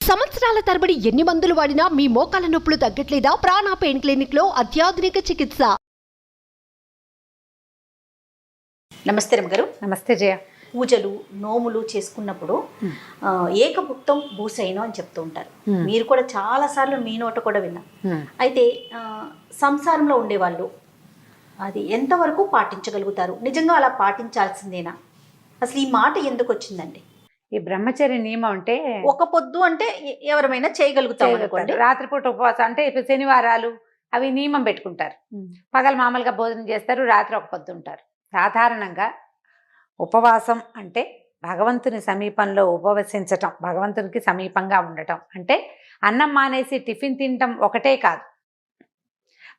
సంవత్సరాల తరబడి ఎన్ని మందులు వాడినా మీ మోకాల నొప్పులు తగ్గట్లేదా? ప్రాణ పెయిన్ క్లినిక్ లో అత్యాధునిక చికిత్స. నమస్తే రమగారు. నమస్తే జయ. పూజలు నోములు చేసుకున్నప్పుడు ఏకభుక్తం భూసైనం అని చెప్తూ ఉంటారు. మీరు కూడా చాలా సార్లు మీ నోట కూడా విన్నా. అయితే సంసారంలో ఉండేవాళ్ళు అది ఎంతవరకు పాటించగలుగుతారు? నిజంగా అలా పాటించాల్సిందేనా? అసలు ఈ మాట ఎందుకు వచ్చిందండి? ఈ బ్రహ్మచర్య నియమం అంటే ఒక పొద్దు అంటే ఎవరైనా చేయగలుగుతారు అనుకోండి. రాత్రిపూట ఉపవాసం అంటే ఇప్పుడు శనివారాలు అవి నియమం పెట్టుకుంటారు. పగలు మామూలుగా భోజనం చేస్తారు, రాత్రి ఒక పొద్దు ఉంటారు. సాధారణంగా ఉపవాసం అంటే భగవంతుని సమీపంలో ఉపవసించటం, భగవంతునికి సమీపంగా ఉండటం. అంటే అన్నం మానేసి టిఫిన్ తినటం ఒకటే కాదు.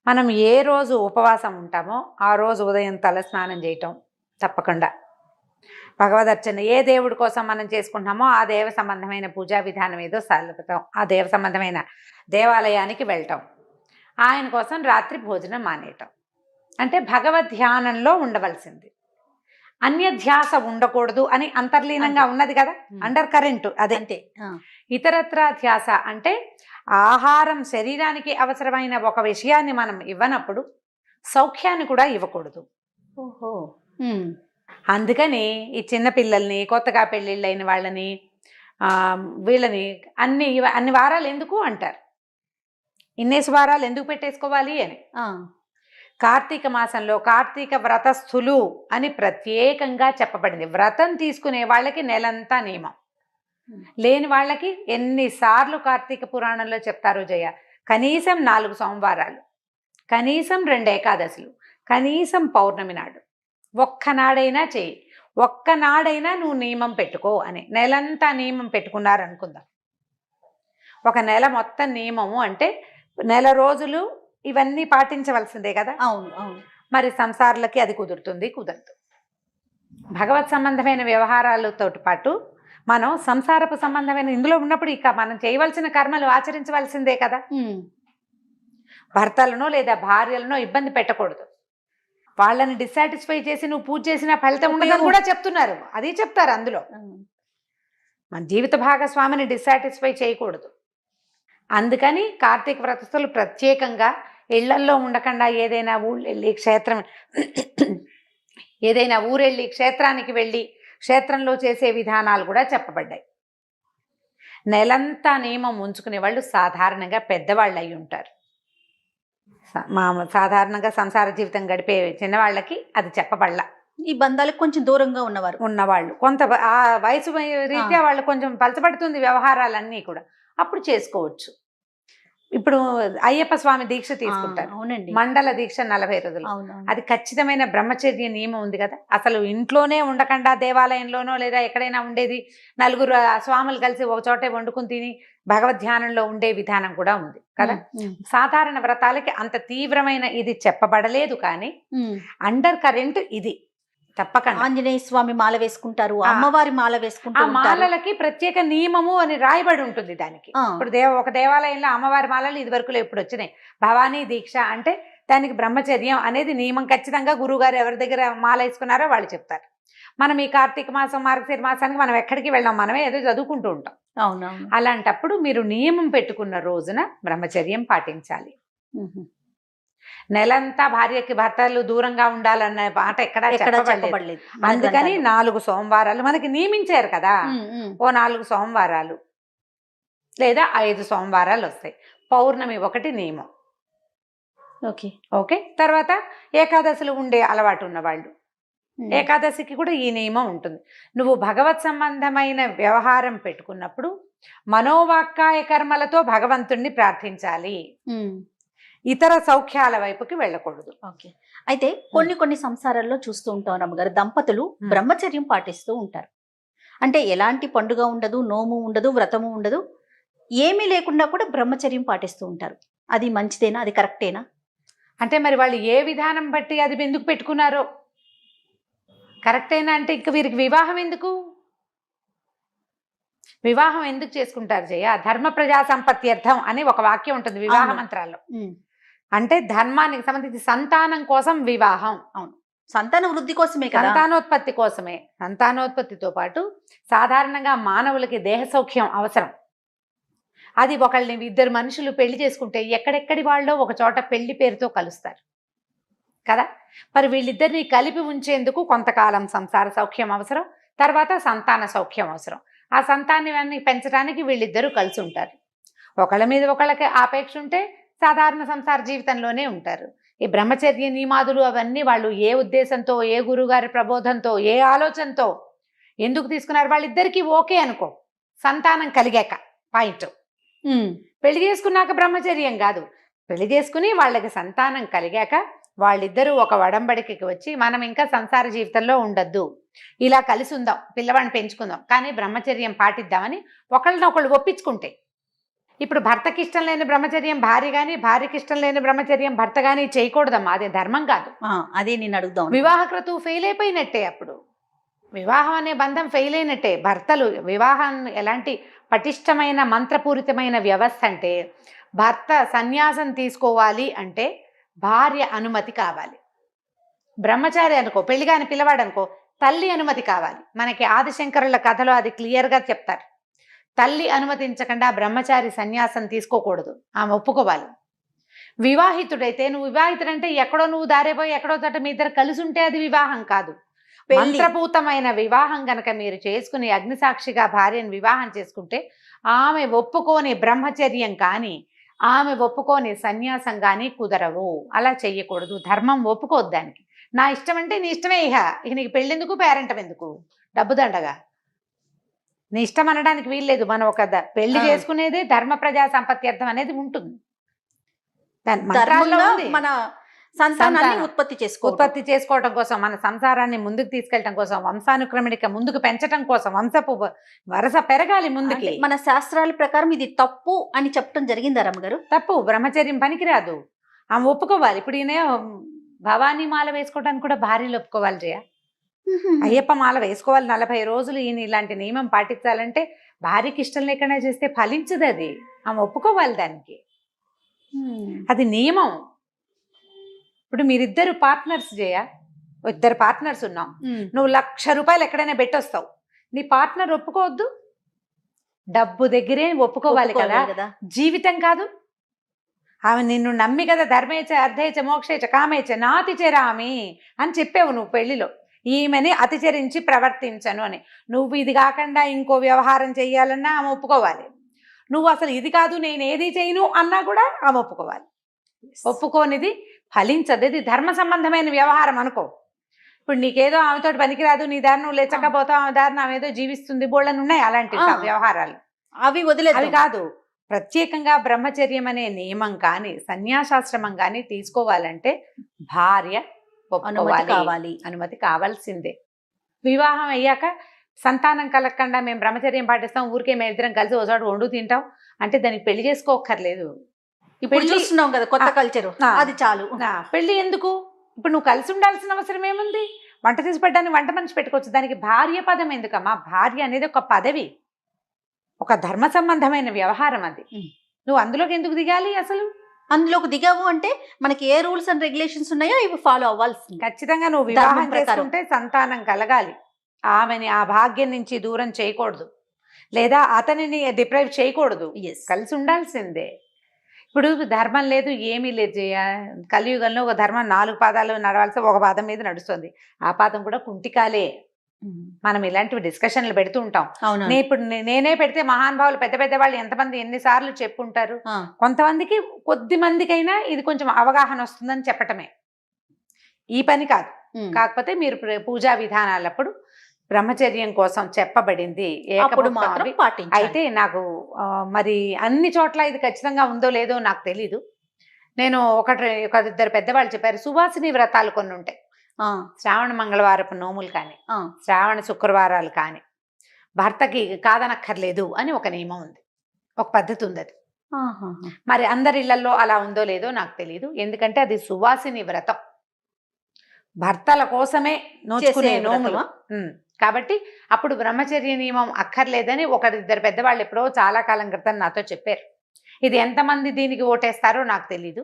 మనం ఏ రోజు ఉపవాసం ఉంటామో ఆ రోజు ఉదయం తల స్నానం చేయటం తప్పకుండా, భగవదర్చన ఏ దేవుడి కోసం మనం చేసుకుంటున్నామో ఆ దేవ సంబంధమైన పూజా విధానం ఏదో సలపటం, ఆ దేవ సంబంధమైన దేవాలయానికి వెళ్ళటం, ఆయన కోసం రాత్రి భోజనం మానేయటం. అంటే భగవద్ ధ్యానంలో ఉండవలసింది, అన్యధ్యాస ఉండకూడదు అని అంతర్లీనంగా ఉన్నది కదా, అండర్ కరెంట్ అదంతే. ఇతరత్రా ధ్యాస అంటే ఆహారం శరీరానికి అవసరమైన ఒక విషయాన్ని మనం ఇవ్వనప్పుడు సౌఖ్యాన్ని కూడా ఇవ్వకూడదు. ఓహో. అందుకని ఈ చిన్నపిల్లల్ని, కొత్తగా పెళ్ళిళ్ళైన వాళ్ళని, వీళ్ళని అన్ని వారాలు ఎందుకు అంటారు, ఇన్నేసి వారాలు ఎందుకు పెట్టేసుకోవాలి అని. కార్తీక మాసంలో కార్తీక వ్రతస్థులు అని ప్రత్యేకంగా చెప్పబడింది. వ్రతం తీసుకునే వాళ్ళకి నెలంతా నియమం, లేని వాళ్ళకి ఎన్నిసార్లు కార్తీక పురాణంలో చెప్తారో జయ. కనీసం 4 సోమవారాలు, కనీసం 2 ఏకాదశులు, కనీసం పౌర్ణమి నాడు ఒక్కనాడైనా చెయ్యి, ఒక్కనాడైనా నువ్వు నియమం పెట్టుకో అని. నెలంతా నియమం పెట్టుకున్నారనుకుందాం. ఒక నెల మొత్తం నియమము అంటే నెల రోజులు ఇవన్నీ పాటించవలసిందే కదా. అవును అవును. మరి సంసారాలకి అది కుదురుతుంది? కుదరదు. భగవత్ సంబంధమైన వ్యవహారాలతో పాటు మనం సంసారపు సంబంధమైన ఇందులో ఉన్నప్పుడు ఇక మనం చేయవలసిన కర్మలు ఆచరించవలసిందే కదా. భర్తలను లేదా భార్యలను ఇబ్బంది పెట్టకూడదు. వాళ్ళని డిస్సాటిస్ఫై చేసి నువ్వు పూజ చేసిన ఫలితం ఉండదని కూడా చెప్తున్నారు, అది చెప్తారు అందులో. మన జీవిత భాగస్వామిని డిస్సాటిస్ఫై చేయకూడదు. అందుకని కార్తీక వ్రతస్థులు ప్రత్యేకంగా ఇళ్లల్లో ఉండకుండా ఏదైనా ఊరెళ్ళి క్షేత్రానికి వెళ్ళి క్షేత్రంలో చేసే విధానాలు కూడా చెప్పబడ్డాయి. నెలంతా నియమం ఉంచుకునే వాళ్ళు సాధారణంగా పెద్దవాళ్ళు అయి ఉంటారు. సాధారణంగా సంసార జీవితం గడిపే చిన్నవాళ్ళకి అది చెప్పబడలా. ఈ బంధాలకు కొంచెం దూరంగా ఉన్నవాళ్ళు కొంత ఆ వయసు రీత్యా వాళ్ళు కొంచెం పలచబడుతుంది వ్యవహారాలన్నీ కూడా, అప్పుడు చేసుకోవచ్చు. ఇప్పుడు అయ్యప్ప స్వామి దీక్ష తీసుకుంటారు. అవునండి. మండల దీక్ష 40 రోజులు. అది ఖచ్చితమైన బ్రహ్మచర్య నియమం ఉంది కదా. అసలు ఇంట్లోనే ఉండకుండా దేవాలయంలోనో లేదా ఎక్కడైనా ఉండేది, 4 స్వాములు కలిసి ఒక చోటే వండుకుని తిని భగవద్ధ్యానంలో ఉండే విధానం కూడా ఉంది కదా. సాధారణ వ్రతాలకి అంత తీవ్రమైన ఇది చెప్పబడలేదు, కానీ అండర్ కరెంట్ ఇది తప్పకుండా. ఆంజనేయ స్వామి మాల వేసుకుంటారు, అమ్మవారి మాల వేసుకుంటారు. ఆ మాలలకి ప్రత్యేక నియమము అని రాయబడి ఉంటుంది దానికి. ఇప్పుడు ఒక దేవాలయంలో అమ్మవారి మాలలు ఇది వరకులో ఎప్పుడు వచ్చినాయి. భవానీ దీక్ష అంటే దానికి బ్రహ్మచర్యం అనేది నియమం. ఖచ్చితంగా గురువుగారు ఎవరి దగ్గర మాల వేసుకున్నారో వాళ్ళు చెప్తారు. మనం ఈ కార్తీక మాసం, మార్గశిర మాసానికి మనం ఎక్కడికి వెళ్ళాం, మనమే ఏదో చదువుకుంటూ ఉంటాం. అవునవును. అలాంటప్పుడు మీరు నియమం పెట్టుకున్న రోజున బ్రహ్మచర్యం పాటించాలి. నెలంతా భార్యకి భర్తలు దూరంగా ఉండాలన్న మాట ఎక్కడా చెప్పబడలేదు. అందుకని 4 సోమవారాలు మనకి నియమించారు కదా. ఓ 4 సోమవారాలు లేదా 5 సోమవారాలు వస్తాయి. పౌర్ణమి ఒకటి నియమం. ఓకే. తర్వాత ఏకాదశులు ఉండే అలవాటు ఉన్నవాళ్ళు ఏకాదశికి కూడా ఈ నియమం ఉంటుంది. నువ్వు భగవత్ సంబంధమైన వ్యవహారం పెట్టుకున్నప్పుడు మనోవాక్కాయ కర్మలతో భగవంతుణ్ణి ప్రార్థించాలి, ఇతర సౌఖ్యాల వైపుకి వెళ్ళకూడదు. ఓకే. అయితే కొన్ని సంసారాల్లో చూస్తూ ఉంటాం రమ్మగారు, దంపతులు బ్రహ్మచర్యం పాటిస్తూ ఉంటారు. అంటే ఎలాంటి పండుగ ఉండదు, నోము ఉండదు, వ్రతము ఉండదు, ఏమీ లేకుండా కూడా బ్రహ్మచర్యం పాటిస్తూ ఉంటారు. అది మంచిదేనా? అది కరెక్టేనా? అంటే మరి వాళ్ళు ఏ విధానం బట్టి అది ఎందుకు పెట్టుకున్నారో కరెక్టేనా అంటే ఇంక వీరికి వివాహం ఎందుకు? వివాహం ఎందుకు చేసుకుంటారు జయ? ధర్మ ప్రజా సంపత్త్యర్థం అని ఒక వాక్యం ఉంటుంది వివాహ మంత్రాల్లో. అంటే ధర్మానికి సంబంధించి సంతానం కోసం వివాహం. అవును, సంతాన వృద్ధి కోసమే కదా, సంతానోత్పత్తి కోసమే. సంతానోత్పత్తితో పాటు సాధారణంగా మానవులకి దేహ సౌఖ్యం అవసరం. అది ఒకళ్ళని ఇద్దరు మనుషులు పెళ్లి చేసుకుంటే ఎక్కడెక్కడి వాళ్ళో ఒక చోట పెళ్లి పేరుతో కలుస్తారు కదా. మరి వీళ్ళిద్దరిని కలిపి ఉంచేందుకు కొంతకాలం సంసార సౌఖ్యం అవసరం, తర్వాత సంతాన సౌఖ్యం అవసరం. ఆ సంతానాన్ని పెంచడానికి వీళ్ళిద్దరూ కలిసి ఉంటారు. ఒకళ్ళ మీద ఒకళ్ళకి ఆపేక్ష ఉంటే సాధారణ సంసార జీవితంలోనే ఉంటారు. ఈ బ్రహ్మచర్య నియమాదులు అవన్నీ వాళ్ళు ఏ ఉద్దేశంతో, ఏ గురుగారి ప్రబోధంతో, ఏ ఆలోచనతో ఎందుకు తీసుకున్నారు, వాళ్ళిద్దరికీ ఓకే అనుకో, సంతానం కలిగాక పాయింట్. పెళ్లి చేసుకున్నాక బ్రహ్మచర్యం కాదు, పెళ్లి చేసుకుని వాళ్ళకి సంతానం కలిగాక వాళ్ళిద్దరూ ఒక వడంబడికి వచ్చి మనం ఇంకా సంసార జీవితంలో ఉండద్దు, ఇలా కలిసి ఉందాం, పిల్లవాడిని పెంచుకుందాం, కానీ బ్రహ్మచర్యం పాటిద్దామని ఒకళ్ళనొకళ్ళు ఒప్పించుకుంటే. ఇప్పుడు భర్తకి ఇష్టం లేని బ్రహ్మచర్యం భార్య కానీ, భార్యకి ఇష్టం లేని బ్రహ్మచర్యం భర్త కానీ చేయకూడదమ్మా, అదే ధర్మం కాదు. అదే నేను అడుగుదాం. వివాహ క్రతువు ఫెయిల్ అయిపోయినట్టే, అప్పుడు వివాహం అనే బంధం ఫెయిల్ అయినట్టే. భర్తలు వివాహం ఎలాంటి పటిష్టమైన మంత్రపూరితమైన వ్యవస్థ అంటే, భర్త సన్యాసం తీసుకోవాలి అంటే భార్య అనుమతి కావాలి. బ్రహ్మచారి అనుకో, పెళ్లిగాని పిల్లవాడు అనుకో, తల్లి అనుమతి కావాలి. మనకి ఆదిశంకరుల కథలో అది క్లియర్గా చెప్తారు. తల్లి అనుమతించకుండా బ్రహ్మచారి సన్యాసం తీసుకోకూడదు, ఆమె ఒప్పుకోవాలి. వివాహితుడైతే, నువ్వు వివాహితుడంటే ఎక్కడో నువ్వు దారిపోయి ఎక్కడో చోట మీ ఇద్దరు కలిసి ఉంటే అది వివాహం కాదు. మంత్రపూతమైన వివాహం గనక మీరు చేసుకుని అగ్నిసాక్షిగా భార్యను వివాహం చేసుకుంటే ఆమె ఒప్పుకోని బ్రహ్మచర్యం కానీ, ఆమె ఒప్పుకోని సన్యాసం కానీ కుదరవు. అలా చెయ్యకూడదు, ధర్మం ఒప్పుకోవద్దు దానికి. నా ఇష్టం అంటే నీ ఇష్టమే, ఇక నీకు పెళ్ళెందుకు, పేరెంటం ఎందుకు, డబ్బు దండగా, నీ ఇష్టం అనడానికి వీల్లేదు. మనం ఒక పెళ్లి చేసుకునేదే ధర్మ ప్రజా సంపత్త్యర్థం అనేది ఉంటుంది. మన సంతానాన్ని ఉత్పత్తి చేసుకోవడం కోసం, మన సంసారాన్ని ముందుకు తీసుకెళ్ళటం కోసం, వంశానుక్రమణిక ముందుకు పెంచడం కోసం, వంశపు వరస పెరగాలి ముందుకి. మన శాస్త్రాల ప్రకారం ఇది తప్పు అని చెప్పడం జరిగిందా రమ్మగారు? తప్పు, బ్రహ్మచర్యం పనికిరాదు, ఆమె ఒప్పుకోవాలి. ఇప్పుడు ఈయన భవానీ మాల వేసుకోవడానికి కూడా భార్యలు ఒప్పుకోవాలి జయ. అయ్యప్ప మాల వేసుకోవాలి 40 రోజులు, ఈయన ఇలాంటి నియమం పాటించాలంటే భార్యకి ఇష్టం లేకుండా చేస్తే ఫలించదు అది, ఆమె ఒప్పుకోవాలి దానికి, అది నియమం. ఇప్పుడు మీరిద్దరు పార్ట్నర్స్ జయ, ఇద్దరు పార్ట్నర్స్ ఉన్నాం, నువ్వు 1,00,000 రూపాయలు ఎక్కడైనా పెట్టొస్తావు, నీ పార్ట్నర్ ఒప్పుకోవద్దు, డబ్బు దగ్గరే ఒప్పుకోవాలి కదా, జీవితం కాదు. ఆమె నిన్ను నమ్మి కదా ధర్మేచ అర్థేచ మోక్షేచ కామేచ నాతి చెరామి అని చెప్పావు నువ్వు పెళ్లిలో, ఈమెని అతిచరించి ప్రవర్తించను అని. నువ్వు ఇది కాకుండా ఇంకో వ్యవహారం చెయ్యాలన్నా ఆమె ఒప్పుకోవాలి. నువ్వు అసలు ఇది కాదు నేను ఏది చేయను అన్నా కూడా ఆమె ఒప్పుకోవాలి. ఒప్పుకోనిది ఫలించదు, ఇది ధర్మ సంబంధమైన వ్యవహారం అనుకో. ఇప్పుడు నీకేదో ఆమెతో పనికిరాదు, నీ దారి నువ్వు లేచకపోతావు, ఆమె దారిని ఆమె ఏదో జీవిస్తుంది, బోళ్ళని ఉన్నాయి అలాంటి వ్యవహారాలు, అవి వదిలేదు. అవి కాదు. ప్రత్యేకంగా బ్రహ్మచర్యం అనే నియమం కానీ సన్యాసాశ్రమం కానీ తీసుకోవాలంటే భార్య ఒప్పుకోవాలి, అనుమతి కావాల్సిందే. వివాహం అయ్యాక సంతానం కలగకుండా మేము బ్రహ్మచర్యం పాటిస్తాం, ఊరికే మేము ఇద్దరం కలిసి ఒకసారి వండు తింటాం అంటే దానికి పెళ్లి చేసుకోక్కర్లేదు. ఇప్పుడు చూస్తున్నాం కదా కొత్త కల్చర్, అది చాలు. పెళ్లి ఎందుకు? ఇప్పుడు నువ్వు కలిసి ఉండాల్సిన అవసరం ఏముంది? వంట చేసి పెట్టడానికి వంట మనిషి పెట్టుకోవచ్చు, దానికి భార్య పదం ఎందుకమ్మా? భార్య అనేది ఒక పదవి, ఒక ధర్మ సంబంధమైన వ్యవహారం, అది నువ్వు అందులోకి ఎందుకు దిగాలి? అసలు అందులోకి దిగావు అంటే మనకి ఏ రూల్స్ అండ్ రెగ్యులేషన్స్ ఉన్నాయో ఇవి ఫాలో అవ్వాల్సింది. ఖచ్చితంగా నువ్వు వివాహం చేసుకుంటే సంతానం కలగాలి, ఆమెని ఆ భాగ్యం నుంచి దూరం చేయకూడదు, లేదా అతనిని డిప్రైవ్ చేయకూడదు, కలిసి ఉండాల్సిందే. ఇప్పుడు ధర్మం లేదు ఏమీ లేదు జయ, కలియుగంలో ఒక ధర్మం 4 పాదాలు నడవాల్సి ఒక పాదం మీద నడుస్తుంది, ఆ పాదం కూడా కుంటికాలే. మనం ఇలాంటివి డిస్కషన్లు పెడుతూ ఉంటాం. ఇప్పుడు నేనే పెడితే మహానుభావులు పెద్ద పెద్ద వాళ్ళు ఎంతమంది ఎన్నిసార్లు చెప్పుంటారు. కొంతమందికి కొద్ది మందికైనా ఇది కొంచెం అవగాహన వస్తుందని చెప్పటమే ఈ పని కాదు. కాకపోతే మీరు పూజా విధానాలప్పుడు బ్రహ్మచర్యం కోసం చెప్పబడింది అయితే నాకు మరి అన్ని చోట్ల ఇది ఖచ్చితంగా ఉందో లేదో నాకు తెలీదు. నేను ఒక 2 పెద్దవాళ్ళు చెప్పారు, సువాసిని వ్రతాలు కొన్ని ఉంటాయి, శ్రావణ మంగళవారపు నోములు కానీ శ్రావణ శుక్రవారాలు కానీ భర్తకి కాదనక్కర్లేదు అని ఒక నియమం ఉంది, ఒక పద్ధతి ఉంది. అది మరి అందరి ఇళ్లలో అలా ఉందో లేదో నాకు తెలియదు, ఎందుకంటే అది సువాసిని వ్రతం, భర్తల కోసమే నోచుకునే నోములు కాబట్టి అప్పుడు బ్రహ్మచర్య నియమం అక్కర్లేదని 1-2 పెద్దవాళ్ళు ఎప్పుడో చాలా కాలం క్రితం నాతో చెప్పారు. ఇది ఎంతమంది దీనికి ఓటేస్తారో నాకు తెలీదు,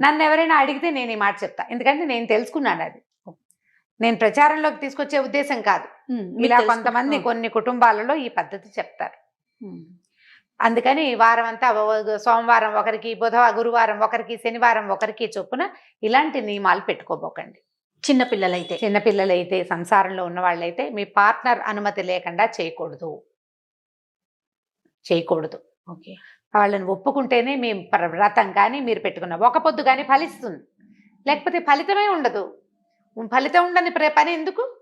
నన్ను ఎవరైనా అడిగితే నేను ఈ మాట చెప్తా, ఎందుకంటే నేను తెలుసుకున్నాను. అది నేను ప్రచారంలోకి తీసుకొచ్చే ఉద్దేశం కాదు, ఇలా కొంతమంది కొన్ని కుటుంబాలలో ఈ పద్ధతి చెప్తారు. అందుకని వారం అంతా సోమవారం ఒకరికి, గురువారం ఒకరికి, శనివారం ఒకరికి చొప్పున ఇలాంటి నియమాలు పెట్టుకోబోకండి. చిన్నపిల్లలైతే చిన్నపిల్లలైతే, సంసారంలో ఉన్న వాళ్ళైతే మీ పార్ట్నర్ అనుమతి లేకుండా చేయకూడదు. ఓకే. వాళ్ళని ఒప్పుకుంటేనే మీ వ్రతం కానీ మీరు పెట్టుకున్న ఒక పొద్దు కానీ ఫలిస్తుంది. లేకపోతే ఫలితమే ఉండదు. ఫలితం ఉండని పని ఎందుకు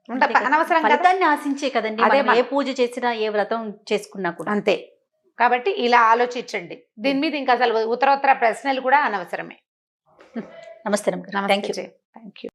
అనవసరం కదా. ఫలితాన్ని ఆశించే కదండి అదే మనం ఏ పూజ చేసినా ఏ వ్రతం చేసుకున్నా కూడా. అంతే. కాబట్టి ఇలా ఆలోచించండి. దీని మీద ఇంకా అసలు ఉత్తర ప్రశ్నలు కూడా అనవసరమే. నమస్తే. నమస్తే. Thank you.